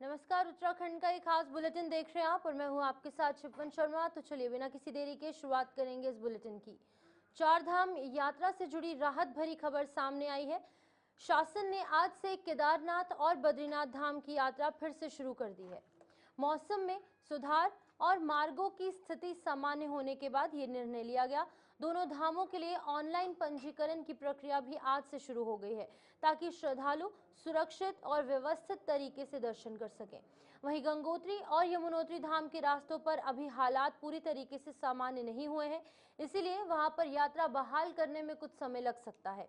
नमस्कार, उत्तराखंड का एक खास बुलेटिन देख रहे हैं आप और मैं हूं आपके साथ शिवन शर्मा। तो चलिए बिना किसी देरी के शुरुआत करेंगे इस बुलेटिन की। चार धाम यात्रा से जुड़ी राहत भरी खबर सामने आई है। शासन ने आज से केदारनाथ और बद्रीनाथ धाम की यात्रा फिर से शुरू कर दी है। मौसम में सुधार और मार्गों की स्थिति सामान्य होने के बाद ये निर्णय लिया गया। दोनों धामों के लिए ऑनलाइन पंजीकरण की प्रक्रिया भी आज से शुरू हो गई है, ताकि श्रद्धालु सुरक्षित और व्यवस्थित तरीके से दर्शन कर सकें। वहीं गंगोत्री और यमुनोत्री धाम के रास्तों पर अभी हालात पूरी तरीके से सामान्य नहीं हुए हैं, इसीलिए वहां पर यात्रा बहाल करने में कुछ समय लग सकता है।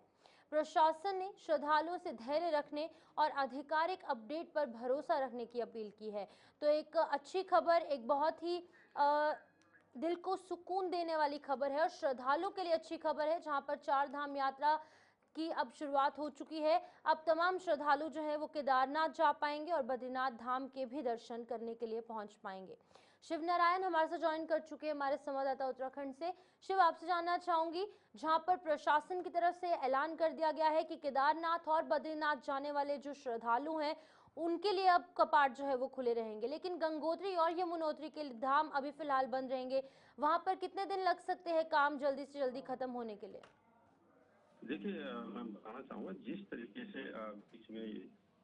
प्रशासन ने श्रद्धालुओं से धैर्य रखने और आधिकारिक अपडेट पर भरोसा रखने की अपील की है। तो एक अच्छी खबर, एक बहुत ही दिल को सुकून देने वाली खबर है और श्रद्धालुओं के लिए अच्छी खबर है, जहां पर चार धाम यात्रा की अब शुरुआत हो चुकी है। अब तमाम श्रद्धालु जो है वो केदारनाथ जा पाएंगे और बद्रीनाथ धाम के भी दर्शन करने के लिए पहुंच पाएंगे। शिव नारायण हमारे साथ ज्वाइन कर चुके हैं, हमारे संवाददाता उत्तराखंड से। शिव, आपसे जानना चाहूंगी, जहां पर प्रशासन की तरफ से ऐलान कर दिया गया है कि केदारनाथ और बद्रीनाथ जाने वाले जो श्रद्धालु हैं उनके लिए अब कपाट जो है वो खुले रहेंगे, लेकिन गंगोत्री और यमुनोत्री के धाम अभी फिलहाल बंद रहेंगे। वहां पर कितने दिन लग सकते हैं काम जल्दी से जल्दी खत्म होने के लिए? देखिए, मैं बताना चाहूँगा जिस तरीके से बीच में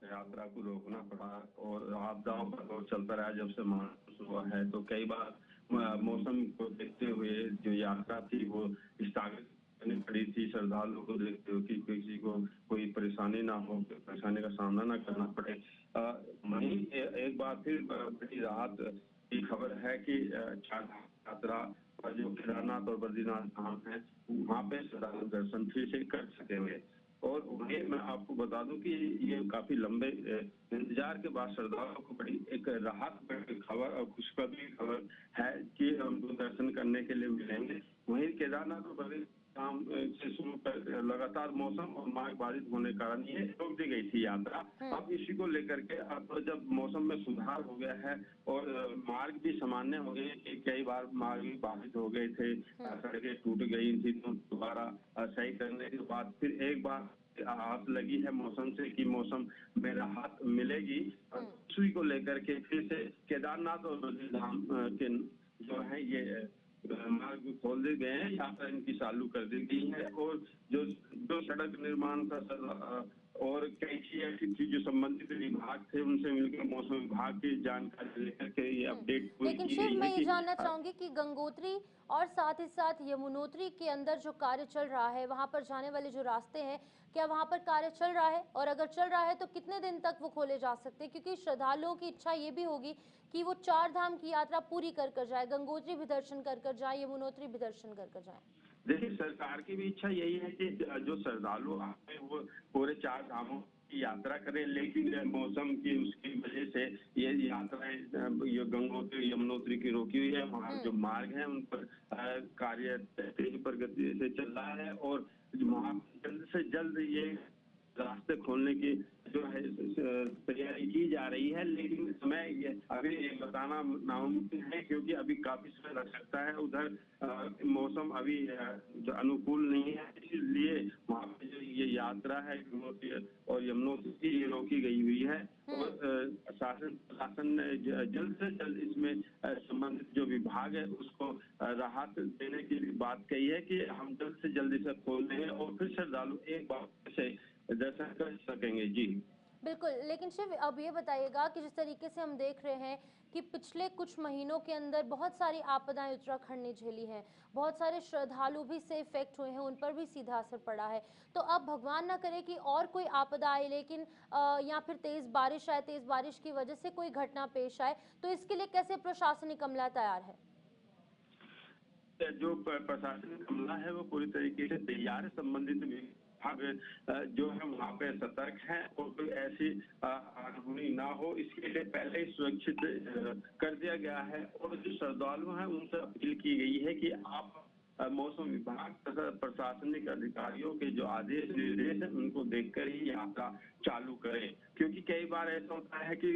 यात्रा को रोकना पड़ा और आपदाओं का दौर चलता रहा जब से मानसून हुआ है, तो कई बार मौसम को देखते हुए जो यात्रा थी वो स्थगित करनी पड़ी थी, श्रद्धालुओं को देखते हुए कि किसी को कोई परेशानी ना हो, परेशानी का सामना ना करना पड़े। वहीं एक बार फिर बड़ी राहत की खबर है कि चार धाम यात्रा और जो केदारनाथ और बद्रीनाथ धाम है वहाँ पे श्रद्धालु दर्शन फिर से कर सकेंगे। और वहीं मैं आपको बता दूं कि ये काफी लंबे इंतजार के बाद श्रद्धालुओं को बड़ी एक राहत भरी खबर और खुशखबरी खबर है कि हमको दर्शन करने के लिए मिलेंगे। वहीं केदारनाथ और बद्रीनाथ धाम से शुरू कर लगातार मौसम और मार्ग बाधित होने के कारण ये रोक दी गई थी यात्रा। अब इसी को लेकर के अब जब मौसम में सुधार हो गया है और मार्ग भी सामान्य हो गए, कई बार मार्ग भी बाधित हो गए थे, सड़कें टूट गई थी, तो दोबारा सही करने के बाद फिर एक बार आस लगी है मौसम से कि मौसम में राहत मिलेगी। उसी को लेकर के फिर से केदारनाथ और बद्रीधाम के जो है ये मार्ग खोल दिए गए हैं, यात्रा इनकी चालू कर दी गई है। और जो जो सड़क निर्माण का और कई चीजें ऐसी थी जो संबंधित विभाग थे उनसे मिलकर मौसम विभाग की जानकारी लेकर के ये अपडेट पूरी लेकिन की शिव, गई मैं है ये कि जानना चाहूंगी कि गंगोत्री और साथ ही साथ यमुनोत्री के अंदर जो कार्य चल रहा है, वहां पर जाने वाले जो रास्ते हैं, क्या वहां पर कार्य चल रहा है? और अगर चल रहा है तो कितने दिन तक वो खोले जा सकते हैं? क्योंकि श्रद्धालुओं की इच्छा ये भी होगी कि वो चार धाम की यात्रा पूरी कर जाए, गंगोत्री भी दर्शन कर जाए, यमुनोत्री भी दर्शन कर जाए। देखिए, सरकार की भी इच्छा यही है कि जो श्रद्धालु आए वो पूरे चार धामों की यात्रा करें, लेकिन मौसम की उसकी वजह से ये यात्राएं ये गंगोत्री यमुनोत्री की रोकी हुई है। वहाँ जो मार्ग है उन पर कार्य तेज प्रगति से चल रहा है और वहाँ जल्द से जल्द ये रास्ते खोलने की जो है तैयारी की जा रही है, लेकिन समय ये अभी बताना नामुमकिन है क्योंकि अभी काफी समय लग सकता है। उधर मौसम अभी जो अनुकूल नहीं है, इसलिए वहाँ पे जो ये यात्रा है गंगोत्री और यमुनोत्री की ये रोकी गई हुई है। और शासन ने जल्द से जल्द इसमें संबंधित जो विभाग है उसको राहत देने की बात कही है कि हम जल्द से जल्द इसे खोल देंगे और फिर श्रद्धालु एक बार से दर्शन कर सकेंगे। जी बिल्कुल, लेकिन शिव, अब ये बताइएगा कि जिस तरीके से हम देख रहे हैं कि पिछले कुछ महीनों के अंदर बहुत सारी आपदाएं उत्तराखंड ने झेली हैं, बहुत सारे श्रद्धालु भी से इफेक्ट हुए हैं, उन पर भी सीधा असर पड़ा है। तो अब भगवान ना करे कि और कोई आपदा आए, लेकिन या फिर तेज बारिश आए, तेज बारिश की वजह से कोई घटना पेश आए, तो इसके लिए कैसे प्रशासनिक अमला तैयार है? जो प्रशासनिक अमला है वो पूरी तरीके से तैयार है। संबंधित विभाग जो है वहाँ पे सतर्क है और कोई ऐसी अनहोनी ना हो इसके लिए पहले ही सुरक्षित कर दिया गया है। और जो श्रद्धालु हैं उनसे अपील की गई है कि आप मौसम विभाग तथा प्रशासनिक अधिकारियों के जो आदेश निर्देश है उनको देखकर ही यात्रा चालू करें, क्योंकि कई बार ऐसा होता है कि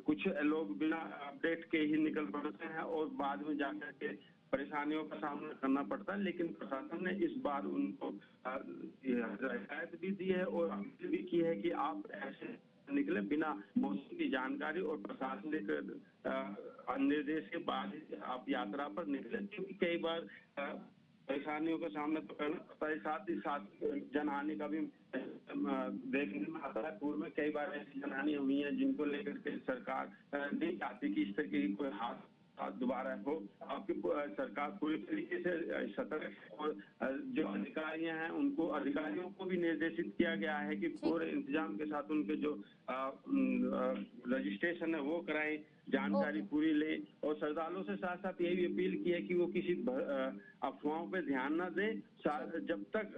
कुछ लोग बिना अपडेट के ही निकल पड़ते हैं और बाद में जाकर के परेशानियों का सामना करना पड़ता है। लेकिन प्रशासन ने इस बार उनको हिदायत भी दी है और अपील भी की है कि आप ऐसे निकले बिना मौसम की जानकारी और प्रशासनिक निर्देश के बाद ही आप यात्रा पर निकले, क्योंकि कई बार परेशानियों का सामना तो करना पड़ता है, साथ ही साथ जनहानि का भी देखने में आता है। पूर्व में कई बार ऐसी जनहानि हुई है जिनको लेकर के सरकार नहीं चाहती कि इस तरह की कोई हादसा दोबारा हो। आपकी सरकार पूरी तरीके से सतर्क और जो अधिकारियां हैं उनको अधिकारियों को भी निर्देशित किया गया है कि पूरे इंतजाम के साथ उनके जो रजिस्ट्रेशन है वो कराएं, जानकारी पूरी ले, और श्रद्धालुओं से साथ साथ यही अपील की है कि वो किसी अफवाहों पे ध्यान न दें। जब तक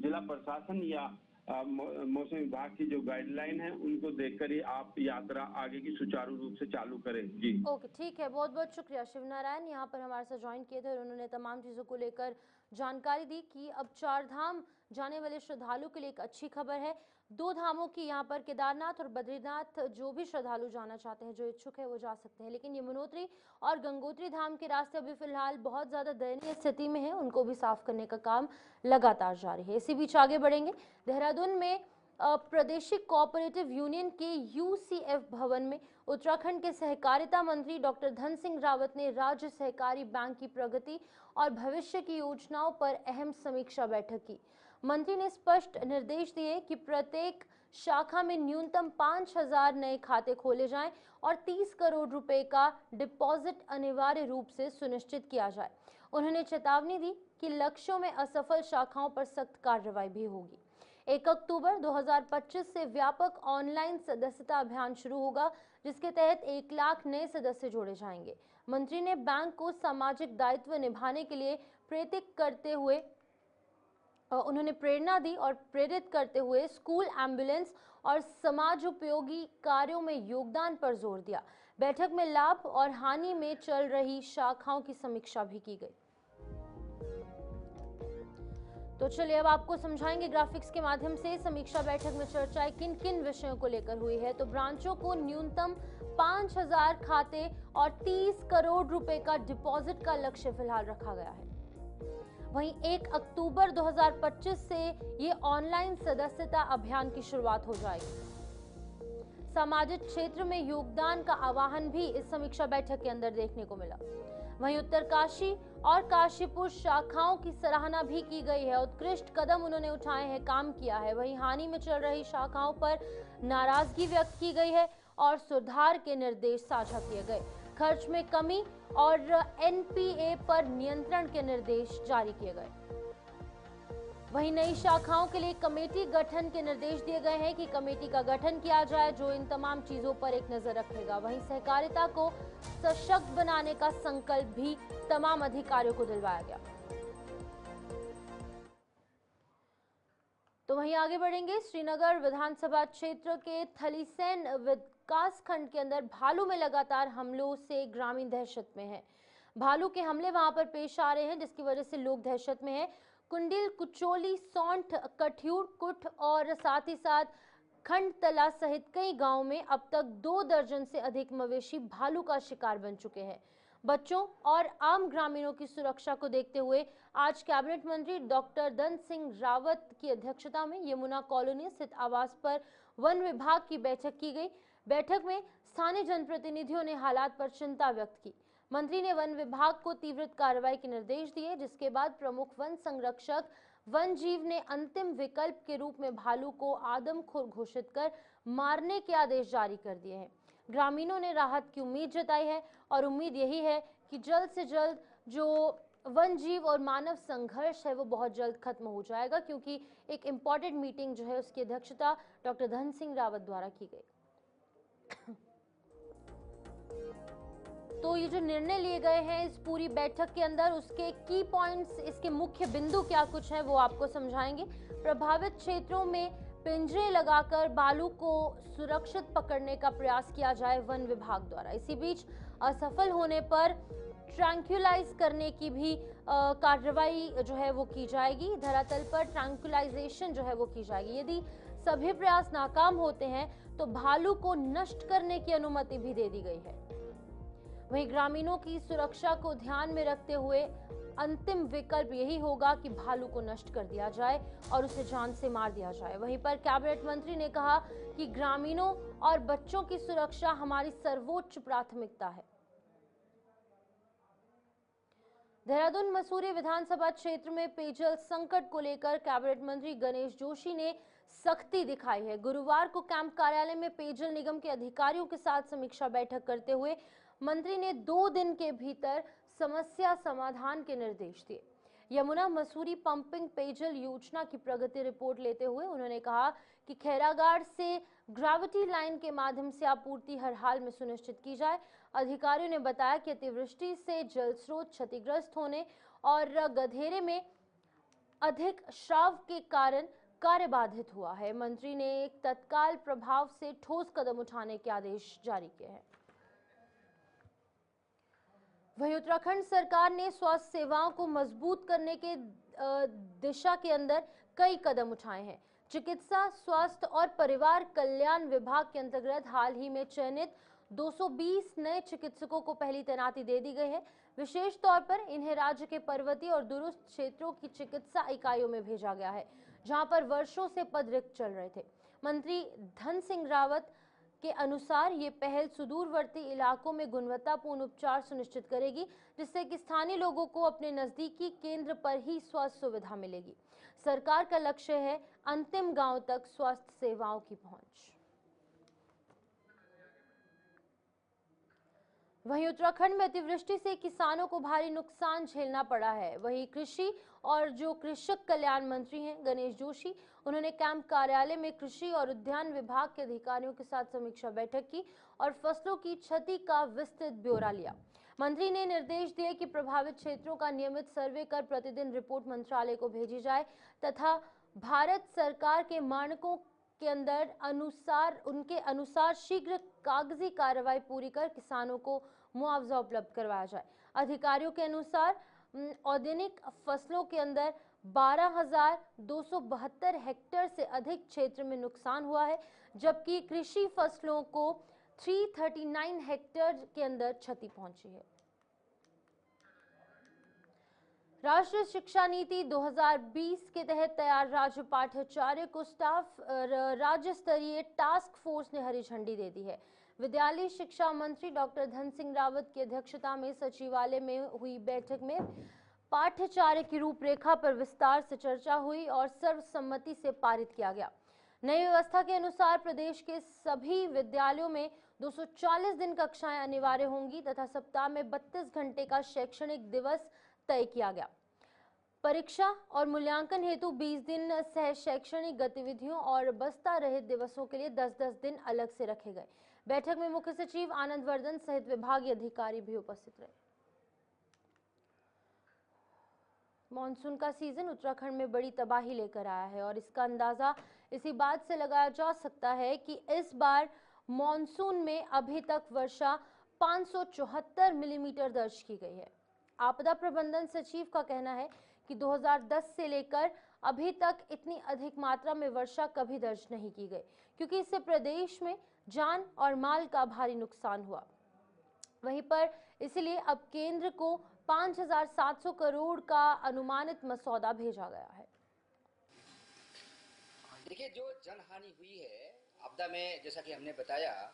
जिला प्रशासन या मौसम विभाग की जो गाइडलाइन है उनको देखकर ही आप यात्रा आगे की सुचारू रूप से चालू करें। जी ओके, ठीक है, बहुत बहुत शुक्रिया। शिवनारायण यहाँ पर हमारे साथ ज्वाइन किए थे और उन्होंने तमाम चीज़ों को लेकर जानकारी दी कि अब 4 धाम जाने वाले श्रद्धालु के लिए एक अच्छी खबर है। 2 धामों की यहाँ पर केदारनाथ और बद्रीनाथ जो भी श्रद्धालु जाना चाहते हैं, जो इच्छुक है वो जा सकते हैं, लेकिन यमुनोत्री और गंगोत्री धाम के रास्ते अभी फिलहाल बहुत ज़्यादा दयनीय स्थिति में है, उनको भी साफ करने का काम लगातार जारी है। इसी बीच आगे बढ़ेंगे। देहरादून में प्रादेशिक कोऑपरेटिव यूनियन के यूसीएफ भवन में उत्तराखंड के सहकारिता मंत्री डॉक्टर धन सिंह रावत ने राज्य सहकारी बैंक की प्रगति और भविष्य की योजनाओं पर अहम समीक्षा बैठक की। मंत्री ने स्पष्ट निर्देश दिए कि प्रत्येक शाखा में न्यूनतम 5,000 नए खाते खोले जाएं और 30 करोड़ रुपए का डिपॉजिट अनिवार्य रूप से सुनिश्चित किया जाए। उन्होंने चेतावनी दी कि लक्ष्यों में असफल शाखाओं पर सख्त कार्रवाई भी होगी। 1 अक्टूबर 2025 से व्यापक ऑनलाइन सदस्यता अभियान शुरू होगा, जिसके तहत 1 लाख नए सदस्य जोड़े जाएंगे। मंत्री ने बैंक को सामाजिक दायित्व निभाने के लिए उन्होंने प्रेरणा दी और प्रेरित करते हुए स्कूल एम्बुलेंस और समाज उपयोगी कार्यों में योगदान पर जोर दिया। बैठक में लाभ और हानि में चल रही शाखाओं की समीक्षा भी की गई। तो चलिए अब आपको समझाएंगे ग्राफिक्स के माध्यम से समीक्षा बैठक में चर्चाएं किन किन विषयों को लेकर हुई है। तो ब्रांचों को न्यूनतम 5,000 खाते और 30 करोड़ रुपए का डिपॉजिट का लक्ष्य फिलहाल रखा गया है। वहीं 1 अक्टूबर 2025 से ये ऑनलाइन सदस्यता अभियान की शुरुआत हो जाएगी। सामाजिक क्षेत्र में योगदान का आह्वान भी इस समीक्षा बैठक के अंदर देखने को मिला। वहीं उत्तरकाशी और काशीपुर शाखाओं की सराहना भी की गई है। उत्कृष्ट कदम उन्होंने उठाए हैं, काम किया है। वहीं हानि में चल रही शाखाओं पर नाराजगी व्यक्त की गई है और सुधार के निर्देश साझा किए गए। खर्च में कमी और एनपीए पर नियंत्रण के निर्देश जारी किए गए। वहीं नई शाखाओं के लिए कमेटी गठन के निर्देश दिए गए हैं कि कमेटी का गठन किया जाए जो इन तमाम चीजों पर एक नजर रखेगा। वहीं सहकारिता को सशक्त बनाने का संकल्प भी तमाम अधिकारियों को दिलवाया गया। तो वहीं आगे बढ़ेंगे। श्रीनगर विधानसभा क्षेत्र के थलीसैन विकास खंड के अंदर भालू में लगातार हमलों से ग्रामीण दहशत में है। भालू के हमले वहां पर पेश आ रहे हैं, जिसकी वजह से लोग दहशत में हैं। कुंडिल, कुचोली, सौंठ, कठियूर, कुठ और साथ ही साथ खंडतला सहित कई गांवों में अब तक 2 दर्जन से अधिक मवेशी भालू का शिकार बन चुके हैं। बच्चों और आम ग्रामीणों की सुरक्षा को देखते हुए आज कैबिनेट मंत्री डॉक्टर धन सिंह रावत की अध्यक्षता में यमुना कॉलोनी स्थित आवास पर वन विभाग की बैठक की गई। बैठक में स्थानीय जनप्रतिनिधियों ने हालात पर चिंता व्यक्त की। मंत्री ने वन विभाग को तीव्र कार्रवाई के निर्देश दिए, जिसके बाद प्रमुख वन संरक्षक वन जीव ने अंतिम विकल्प के रूप में भालू को आदमखोर घोषित कर मारने के आदेश जारी कर दिए हैं। ग्रामीणों ने राहत की उम्मीद जताई है और उम्मीद यही है कि जल्द से जल्द जो वन जीव और मानव संघर्ष है वो बहुत जल्द खत्म हो जाएगा, क्योंकि एक इम्पॉर्टेंट मीटिंग जो है उसकी अध्यक्षता डॉक्टर धन सिंह रावत द्वारा की गई। तो ये जो निर्णय लिए गए हैं इस पूरी बैठक के अंदर, उसके की पॉइंट्स, इसके मुख्य बिंदु क्या कुछ हैं वो आपको समझाएंगे। प्रभावित क्षेत्रों में पिंजरे लगाकर भालू को सुरक्षित पकड़ने का प्रयास किया जाए वन विभाग द्वारा। इसी बीच असफल होने पर ट्रैंक्युलाइज करने की भी कार्रवाई जो है वो की जाएगी। धरातल पर ट्रैंक्युलाइजेशन जो है वो की जाएगी। यदि सभी प्रयास नाकाम होते हैं तो भालू को नष्ट करने की अनुमति भी दे दी गई है। वहीं ग्रामीणों की सुरक्षा को ध्यान में रखते हुए अंतिम विकल्प यही होगा कि भालू को नष्ट कर दिया जाए और उसे जान से मार दिया जाए। वहीं पर कैबिनेट मंत्री ने कहा कि ग्रामीणों और बच्चों की सुरक्षा हमारी सर्वोच्च प्राथमिकता है। देहरादून मसूरी विधानसभा क्षेत्र में पेयजल संकट को लेकर कैबिनेट मंत्री गणेश जोशी ने सख्ती दिखाई है। गुरुवार को कैंप कार्यालय में पेयजल निगम के अधिकारियों के साथ समीक्षा बैठक करते हुए मंत्री ने 2 दिन के भीतर समस्या समाधान के निर्देश दिए। यमुना मसूरी पंपिंग पेयजल योजना की प्रगति रिपोर्ट लेते हुए उन्होंने कहा कि खैरागाड़ से ग्रेविटी लाइन के माध्यम से आपूर्ति हर हाल में सुनिश्चित की जाए। अधिकारियों ने बताया कि अतिवृष्टि से जल स्रोत क्षतिग्रस्त होने और गधेरे में अधिक स्राव के कारण कार्य बाधित हुआ है। मंत्री ने तत्काल प्रभाव से ठोस कदम उठाने के आदेश जारी किए हैं। वहीं उत्तराखंड सरकार ने स्वास्थ्य सेवाओं को मजबूत करने के दिशा के अंदर कई कदम उठाए हैं। चिकित्सा, स्वास्थ्य और परिवार कल्याण विभाग के अंतर्गत हाल ही में चयनित 220 नए चिकित्सकों को पहली तैनाती दे दी गई है। विशेष तौर पर इन्हें राज्य के पर्वतीय और दूरस्थ क्षेत्रों की चिकित्सा इकाइयों में भेजा गया है, जहां पर वर्षों से पद रिक्त चल रहे थे। मंत्री धन सिंह रावत के अनुसार ये पहल सुदूरवर्ती इलाकों में गुणवत्तापूर्ण उपचार सुनिश्चित करेगी, जिससे कि स्थानीय लोगों को अपने नजदीकी केंद्र पर ही स्वास्थ्य सुविधा मिलेगी। सरकार का लक्ष्य है अंतिम गांव तक स्वास्थ्य सेवाओं की पहुंच। वहीं उत्तराखंड में अतिवृष्टि से किसानों को भारी नुकसान झेलना पड़ा है। वहीं कृषि और जो कृषक कल्याण मंत्री हैं गणेश जोशी, उन्होंने कैंप कार्यालय में कृषि और उद्यान विभाग के अधिकारियों के साथ समीक्षा बैठक की और फसलों की क्षति का विस्तृत ब्यौरा लिया। मंत्री ने निर्देश दिए कि प्रभावित क्षेत्रों का नियमित सर्वे कर प्रतिदिन रिपोर्ट मंत्रालय को भेजी जाए तथा भारत सरकार के मानकों के उनके अनुसार शीघ्र कागजी कार्रवाई पूरी कर किसानों को मुआवजा उपलब्ध करवाया जाए। अधिकारियों के अनुसार औद्यानिक फसलों के अंदर 12,272 हेक्टेयर से अधिक क्षेत्र में नुकसान हुआ है, जबकि कृषि फसलों को 339 हेक्टेयर के अंदर क्षति पहुंची है। राष्ट्रीय शिक्षा नीति 2020 के तहत तैयार राज्य पाठ्यचर्या को स्टाफ राज्य स्तरीय टास्क फोर्स ने हरी झंडी दे दी है। विद्यालय शिक्षा मंत्री डॉक्टर धन सिंह रावत की अध्यक्षता में सचिवालय में हुई बैठक में पाठ्यचर्या की रूपरेखा पर विस्तार से चर्चा हुई और सर्वसम्मति से पारित किया गया। नई व्यवस्था के अनुसार प्रदेश के सभी विद्यालयों में 240 दिन कक्षाएं अनिवार्य होंगी तथा सप्ताह में 32 घंटे का शैक्षणिक दिवस तय किया गया। परीक्षा और मूल्यांकन हेतु 20 दिन सह शैक्षणिक गतिविधियों और बस्ता रहित दिवसों के लिए 10-10 दिन अलग से रखे गए। बैठक में मुख्य सचिव आनंद वर्धन सहित विभागीय अधिकारी भी उपस्थित रहे। मॉनसून का सीजन उत्तराखंड में बड़ी तबाही लेकर आया है और इसका अंदाजा इसी बात से लगाया जा सकता है कि इस बार मॉनसून में अभी तक वर्षा 574 मिलीमीटर दर्ज की गई है। आपदा प्रबंधन सचिव का कहना है कि 2010 से लेकर अभी तक इतनी अधिक मात्रा में वर्षा कभी दर्ज नहीं की गई, क्योंकि इससे प्रदेश में जान और माल का भारी नुकसान हुआ। वहीं पर इसलिए अब केंद्र को 5,700 करोड़ का अनुमानित मसौदा भेजा गया है। देखिए, जो जनहानि हुई है आपदा में, जैसा कि हमने बताया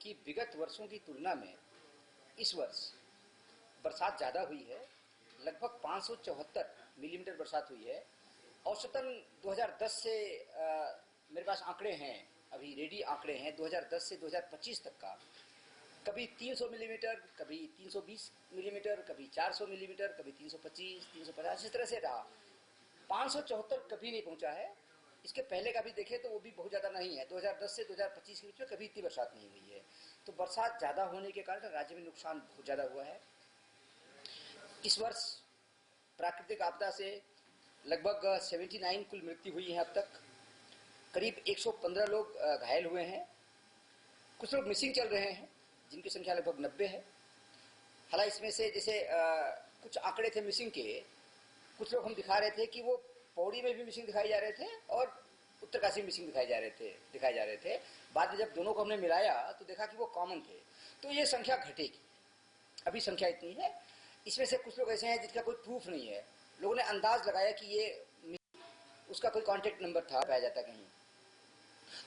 कि विगत वर्षों की तुलना में इस वर्ष बरसात ज़्यादा हुई है। लगभग 574 मिलीमीटर बरसात हुई है। औसतन 2010 से मेरे पास आंकड़े हैं, अभी रेडी आंकड़े हैं 2010 से 2025 तक का। कभी 300 मिलीमीटर, कभी 320 मिलीमीटर, कभी 400 मिलीमीटर, कभी 325, 350, इस तरह से रहा। 574 कभी नहीं पहुंचा है। इसके पहले का भी देखें तो वो भी बहुत ज़्यादा नहीं है। 2010 से 2025 के बीच में कभी इतनी बरसात नहीं हुई है। तो बरसात ज़्यादा होने के कारण राज्य में नुकसान बहुत ज़्यादा हुआ है। इस वर्ष प्राकृतिक आपदा से लगभग 79 कुल मृत्यु हुई है अब तक। करीब 115 लोग घायल हुए हैं। कुछ लोग मिसिंग चल रहे हैं, जिनकी संख्या लगभग 90 है। हालांकि इसमें से जैसे कुछ आंकड़े थे मिसिंग के, कुछ लोग हम दिखा रहे थे कि वो पौड़ी में भी मिसिंग दिखाई जा रहे थे और उत्तरकाशी में मिसिंग दिखाए जा रहे थे। बाद में जब दोनों को हमने मिलाया तो देखा कि वो कॉमन थे। तो ये संख्या घटेगी। अभी संख्या इतनी है, इसमें से कुछ लोग ऐसे हैं जिनका कोई प्रूफ नहीं है, लोगों ने अंदाज लगाया कि ये उसका कोई कॉन्टेक्ट नंबर था, पाया जाता कहीं,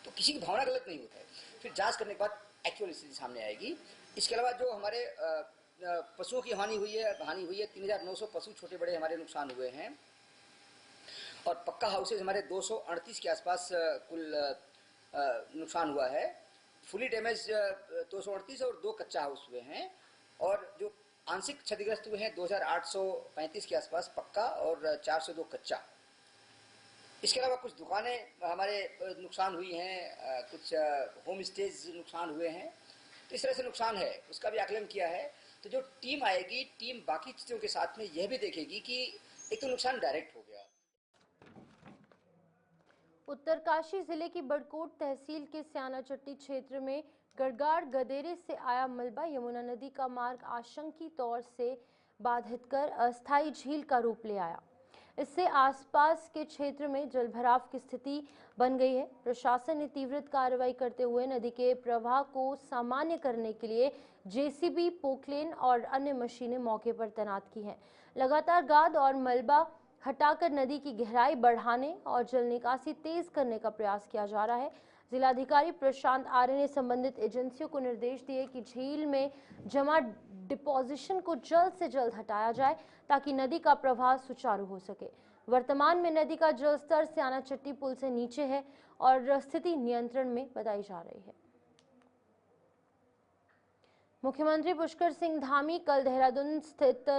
तो किसी की भावना गलत नहीं होता है। फिर जांच करने के बाद एक्चुअल स्थिति सामने आएगी। इसके अलावा जो हमारे पशुओं की हानि हुई है 3,900 पशु छोटे बड़े हमारे नुकसान हुए हैं, और पक्का हाउसेज हमारे 238 के आसपास कुल नुकसान हुआ है। फुली डैमेज 238 और 2 कच्चा हाउस हुए हैं, और जो आंशिक क्षतिग्रस्त हुए हैं 2,835 के आसपास पक्का और 402 कच्चा। इसके अलावा कुछ दुकानें हमारे नुकसान हुई हैं, कुछ होम स्टेज नुकसान हुए हैं। तो इस तरह से नुकसान है, उसका भी आकलन किया है। तो जो टीम आएगी, टीम बाकी चीज़ों के साथ में यह भी देखेगी कि एक तो नुकसान डायरेक्ट हो गया। उत्तरकाशी जिले की बड़कोट तहसील के स्यानाचट्टी क्षेत्र में गड़गाड़ गदेरे से आया मलबा यमुना नदी का मार्ग आशंकी तौर से बाधित कर अस्थायी झील का रूप ले आया। इससे आसपास के क्षेत्र में जलभराव की स्थिति बन गई है। प्रशासन ने तीव्र कार्रवाई करते हुए नदी के प्रवाह को सामान्य करने के लिए जेसीबी, पोकलेन और अन्य मशीनें मौके पर तैनात की हैं। लगातार गाद और मलबा हटाकर नदी की गहराई बढ़ाने और जल निकासी तेज करने का प्रयास किया जा रहा है। जिलाधिकारी प्रशांत आर्य ने संबंधित एजेंसियों को निर्देश दिए कि झील में जमा डिपोजिशन को जल्द से जल्द हटाया जाए ताकि नदी का प्रवाह सुचारू हो सके। वर्तमान में नदी का जलस्तर स्यानाचट्टी पुल से नीचे है और स्थिति नियंत्रण में बताई जा रही है। मुख्यमंत्री पुष्कर सिंह धामी कल देहरादून स्थित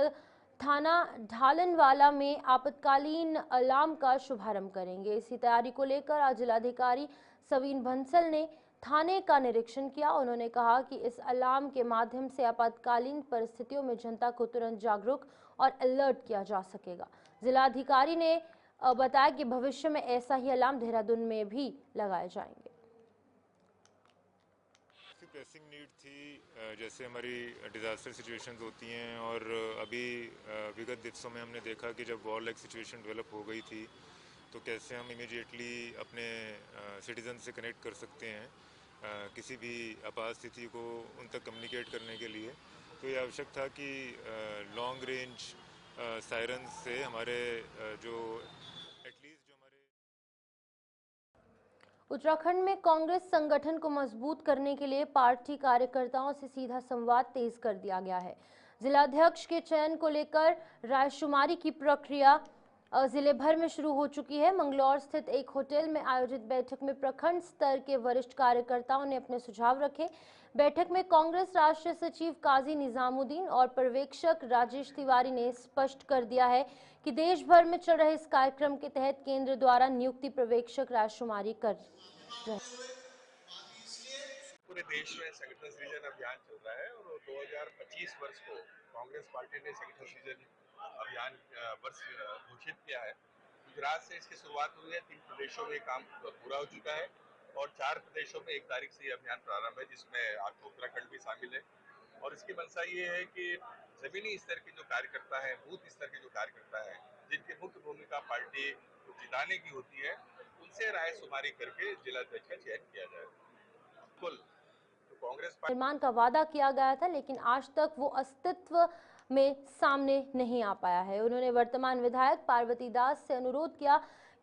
थाना ढालनवाला में आपातकालीन अलार्म का शुभारंभ करेंगे। इसी तैयारी को लेकर आज जिलाधिकारी सवीन बंसल ने थाने का निरीक्षण किया। उन्होंने कहा कि इस अलार्म के माध्यम से आपातकालीन परिस्थितियों में जनता को तुरंत जागरूक और अलर्ट किया जा सकेगा। जिलाधिकारी ने बताया कि भविष्य में ऐसा ही अलार्म देहरादून में भी लगाए जाएंगे। प्रेसिंग नीड थी, जैसे हमारी डिज़ास्टर सिचुएशंस होती हैं, और अभी विगत दिवसों में हमने देखा कि जब वॉर लाइक सिचुएशन डेवलप हो गई थी तो कैसे हम इमीडिएटली अपने सिटीजन से कनेक्ट कर सकते हैं किसी भी आपात स्थिति को उन तक कम्युनिकेट करने के लिए। तो ये आवश्यक था कि लॉन्ग रेंज सायरन से हमारे जो एटलीस्ट उत्तराखंड में कांग्रेस संगठन को मजबूत करने के लिए पार्टी कार्यकर्ताओं से सीधा संवाद तेज कर दिया गया है। जिलाध्यक्ष के चयन को लेकर रायशुमारी की प्रक्रिया जिले भर में शुरू हो चुकी है। मंगलौर स्थित एक होटल में आयोजित बैठक में प्रखंड स्तर के वरिष्ठ कार्यकर्ताओं ने अपने सुझाव रखे। बैठक में कांग्रेस राष्ट्रीय सचिव काजी निजामुद्दीन और पर्यवेक्षक राजेश तिवारी ने स्पष्ट कर दिया है कि देश भर में चल रहे इस कार्यक्रम के तहत केंद्र द्वारा नियुक्ति पर्यवेक्षक रायशुमारी कर रहे। पूरे देश में संगठन सृजन अभियान चल रहा है और 2025 वर्ष को कांग्रेस पार्टी ने संगठन सृजन अभियान वर्ष घोषित किया है। गुजरात से इसकी शुरुआत हुई है, 3 प्रदेशों में काम पूरा हो चुका है और 4 प्रदेशों में 1 तारीख से ये अभियान प्रारंभ है, जिसमें आपको उत्तराखंड भी शामिल है। और इसकी मंशा ये है कि जमीनी स्तर के जो कार्यकर्ता हैं, बूथ स्तर के जो कार्यकर्ता हैं, जिनकी मुख्य भूमिका पार्टी को जिताने की होती है, उनसे रायशुमारी करके जिलाध्यक्ष का चयन किया जाए। कुल कांग्रेस निर्माण का वादा किया गया था, लेकिन आज तक वो अस्तित्व में सामने नहीं आ पाया है। उन्होंने वर्तमान विधायक पार्वती दास से अनुरोध किया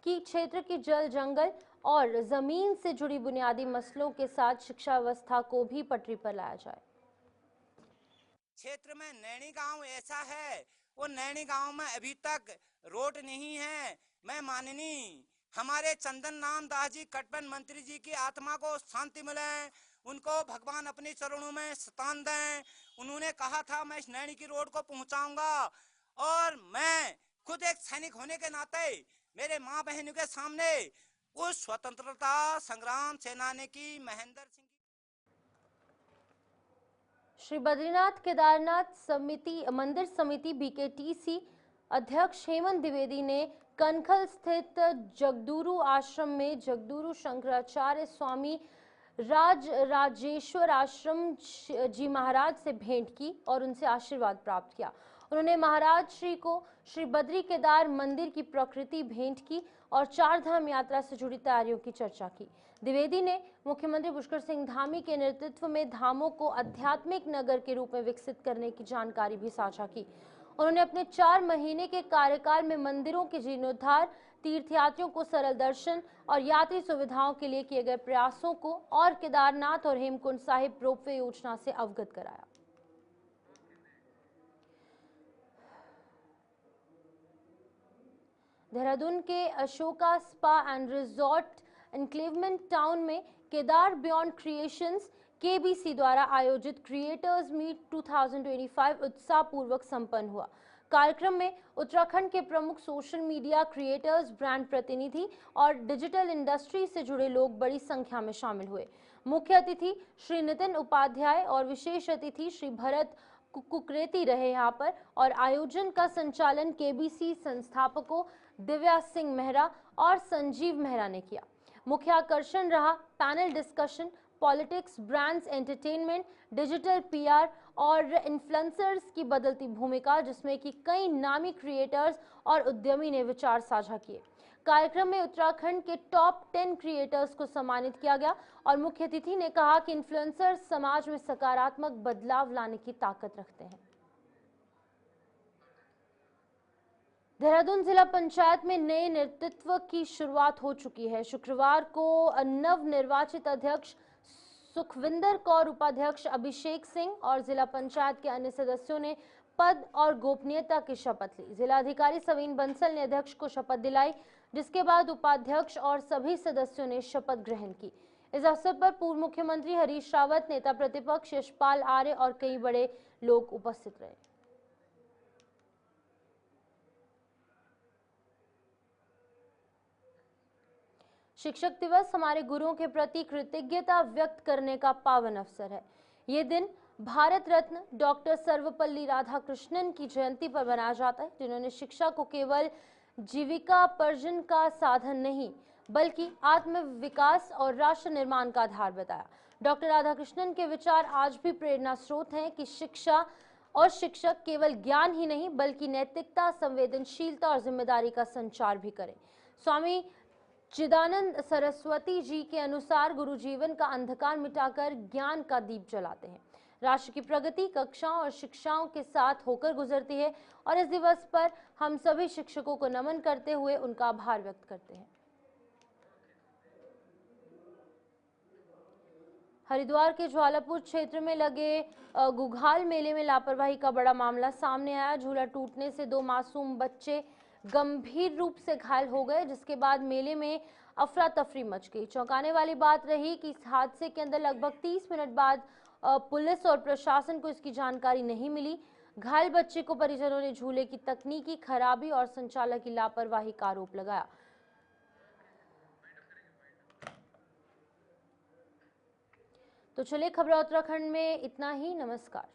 कि क्षेत्र की जल, जंगल और जमीन से जुड़ी बुनियादी मसलों के साथ शिक्षा व्यवस्था को भी पटरी पर लाया जाए। क्षेत्र में नैनी गांव ऐसा है, वो नैनी गांव में अभी तक रोड नहीं है। मैं माननीय हमारे चंदन नाम दास जी कटपन मंत्री जी की आत्मा को शांति मिले, उनको भगवान अपने चरणों में स्थान दें। उन्होंने कहा था मैं इस नैनी की रोड को पहुंचाऊंगा, और मैं खुद एक सैनिक होने के नाते मेरे माँ बहनों के सामने उस स्वतंत्रता संग्राम सेनानी की महेंद्र सिंह श्री बद्रीनाथ केदारनाथ समिति मंदिर समिति बीकेटीसी अध्यक्ष हेमंत द्विवेदी ने कनखल स्थित जगदुरु आश्रम में जगदुरु शंकराचार्य स्वामी राजेश्वर आश्रम जी महाराज से भेंट की और उनसे आशीर्वाद प्राप्त किया। उन्होंने महाराज श्री को श्री बद्री केदार मंदिर की प्रकृति भेंट की और 4 धाम यात्रा से जुड़ी तैयारियों की चर्चा की। द्विवेदी ने मुख्यमंत्री पुष्कर सिंह धामी के नेतृत्व में धामों को आध्यात्मिक नगर के रूप में विकसित करने की जानकारी भी साझा की। उन्होंने अपने 4 महीने के कार्यकाल में मंदिरों के जीर्णोद्धार, तीर्थयात्रियों को सरल दर्शन और यात्री सुविधाओं के लिए किए गए प्रयासों को और केदारनाथ और हेमकुंड साहिब रोपवे योजना से अवगत कराया। देहरादून के अशोका स्पा एंड रिजॉर्ट एनक्लेवमेंट टाउन में केदार बियॉन्ड क्रिएशंस केबीसी द्वारा आयोजित क्रिएटर्स मीट 2025 उत्साहपूर्वक संपन्न हुआ। कार्यक्रम में उत्तराखंड के प्रमुख सोशल मीडिया क्रिएटर्स, ब्रांड प्रतिनिधि और डिजिटल इंडस्ट्री से जुड़े लोग बड़ी संख्या में शामिल हुए। मुख्य अतिथि श्री नितिन उपाध्याय और विशेष अतिथि श्री भरत कुकरेती रहे यहाँ पर और आयोजन का संचालन केबीसी संस्थापकों दिव्या सिंह मेहरा और संजीव मेहरा ने किया। मुख्य आकर्षण रहा panel discussion, politics, brands, entertainment, digital PR और इन्फ्लुएंसर्स की बदलती भूमिका, जिसमें कि कई नामी क्रिएटर्स और उद्यमी ने विचार साझा किए। कार्यक्रम में उत्तराखंड के टॉप 10 क्रिएटर्स को सम्मानित किया गया और मुख्य अतिथि ने कहा कि इन्फ्लुएंसर्स समाज में सकारात्मक बदलाव लाने की ताकत रखते हैं। देहरादून जिला पंचायत में नए नेतृत्व की शुरुआत हो चुकी है। शुक्रवार को नव निर्वाचित अध्यक्ष सुखविंदर कौर, उपाध्यक्ष अभिषेक सिंह और जिला पंचायत के अन्य सदस्यों ने पद और गोपनीयता की शपथ ली। जिलाधिकारी सवीन बंसल ने अध्यक्ष को शपथ दिलाई, जिसके बाद उपाध्यक्ष और सभी सदस्यों ने शपथ ग्रहण की। इस अवसर पर पूर्व मुख्यमंत्री हरीश रावत, नेता प्रतिपक्ष यशपाल आर्य और कई बड़े लोग उपस्थित रहे। शिक्षक दिवस हमारे गुरुओं के प्रति कृतज्ञता व्यक्त करने का पावन अवसर है। ये दिन भारत रत्न डॉक्टर सर्वपल्ली राधाकृष्णन की जयंती पर मनाया जाता है, जिन्होंने शिक्षा को केवल जीविकापार्जन का साधन नहीं बल्कि आत्म विकास और राष्ट्र निर्माण का आधार बताया। डॉक्टर राधाकृष्णन के विचार आज भी प्रेरणा स्रोत हैं कि शिक्षा और शिक्षक केवल ज्ञान ही नहीं बल्कि नैतिकता, संवेदनशीलता और जिम्मेदारी का संचार भी करें। स्वामी चिदानंद सरस्वती जी के अनुसार गुरु जीवन का अंधकार मिटाकर ज्ञान का दीप जलाते हैं। राष्ट्र की प्रगति कक्षाओं और शिक्षाओं के साथ होकर गुजरती है और इस दिवस पर हम सभी शिक्षकों को नमन करते हुए उनका आभार व्यक्त करते हैं। हरिद्वार के ज्वालापुर क्षेत्र में लगे गुघाल मेले में लापरवाही का बड़ा मामला सामने आया। झूला टूटने से 2 मासूम बच्चे गंभीर रूप से घायल हो गए, जिसके बाद मेले में अफरा तफरी मच गई। चौंकाने वाली बात रही कि इस हादसे के अंदर लगभग 30 मिनट बाद पुलिस और प्रशासन को इसकी जानकारी नहीं मिली। घायल बच्चे को परिजनों ने झूले की तकनीकी खराबी और संचालक की लापरवाही का आरोप लगाया। तो चलिए खबरें उत्तराखंड में इतना ही। नमस्कार।